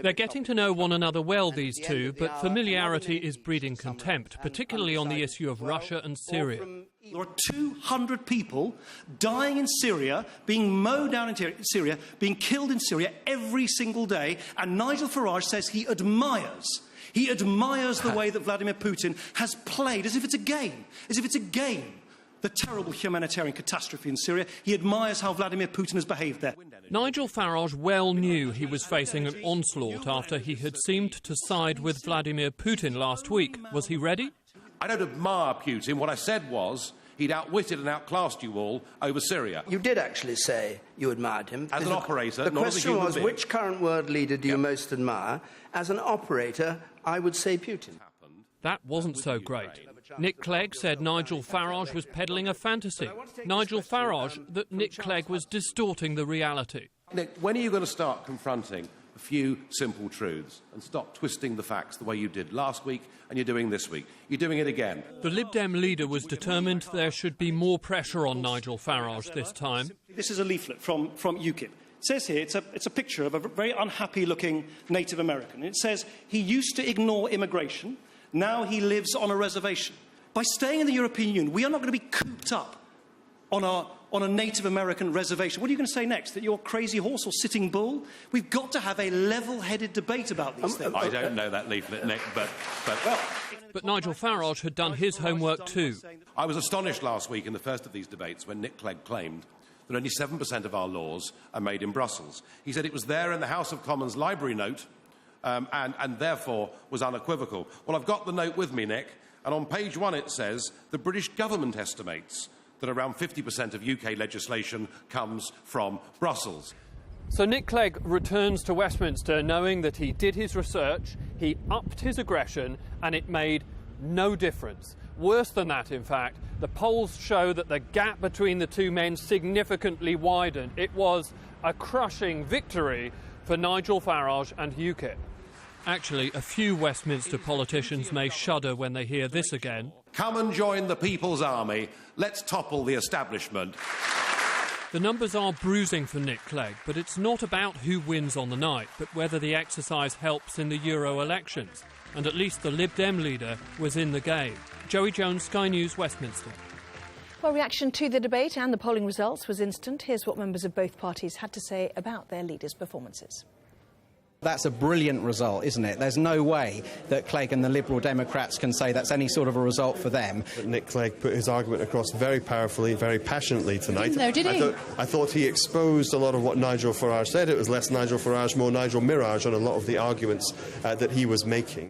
They're getting to know one another well, these two, but familiarity is breeding contempt, particularly on the issue of Russia and Syria. There are 200 people dying in Syria, being mowed down in Syria, being killed in Syria every single day, and Nigel Farage says he admires the way that Vladimir Putin has played, as if it's a game, the terrible humanitarian catastrophe in Syria. He admires how Vladimir Putin has behaved there. Nigel Farage well knew he was facing an onslaught after he had seemed to side with Vladimir Putin last week. Was he ready? I don't admire Putin. What I said was he'd outwitted and outclassed you all over Syria. You did actually say you admired him. As an operator, the not as a human question was, being. which current world leader do you most admire? As an operator, I would say Putin. That wasn't so great. Nick Clegg said Nigel Farage was peddling a fantasy. Nigel Farage that Nick Clegg was distorting the reality. Nick, when are you going to start confronting a few simple truths and stop twisting the facts the way you did last week and you're doing this week? You're doing it again. The Lib Dem leader was determined there should be more pressure on Nigel Farage this time. This is a leaflet from UKIP. It says here, it's a picture of a very unhappy-looking Native American. It says, he used to ignore immigration. Now he lives on a reservation. By staying in the European Union, we are not going to be cooped up on a Native American reservation. What are you going to say next? That you're a crazy horse or sitting bull? We've got to have a level-headed debate about these things. I don't know that leaflet, Nick, but... But Nigel Farage had done his homework too. I was astonished last week in the first of these debates when Nick Clegg claimed that only 7% of our laws are made in Brussels. He said it was there in the House of Commons library note and therefore was unequivocal. Well, I've got the note with me, Nick, and on page 1 it says the British government estimates that around 50% of UK legislation comes from Brussels. So Nick Clegg returns to Westminster knowing that he did his research, he upped his aggression, and it made no difference. Worse than that, in fact, the polls show that the gap between the two men significantly widened. It was a crushing victory for Nigel Farage and UKIP. Actually, a few Westminster politicians may shudder when they hear this again. Come and join the People's Army. Let's topple the establishment. The numbers are bruising for Nick Clegg, but it's not about who wins on the night, but whether the exercise helps in the Euro elections. And at least the Lib Dem leader was in the game. Joey Jones, Sky News, Westminster. Well, reaction to the debate and the polling results was instant. Here's what members of both parties had to say about their leaders' performances. That's a brilliant result, isn't it? There's no way that Clegg and the Liberal Democrats can say that's any sort of a result for them. Nick Clegg put his argument across very powerfully, very passionately tonight. Did he? I thought he exposed a lot of what Nigel Farage said. It was less Nigel Farage, more Nigel Mirage on a lot of the arguments that he was making.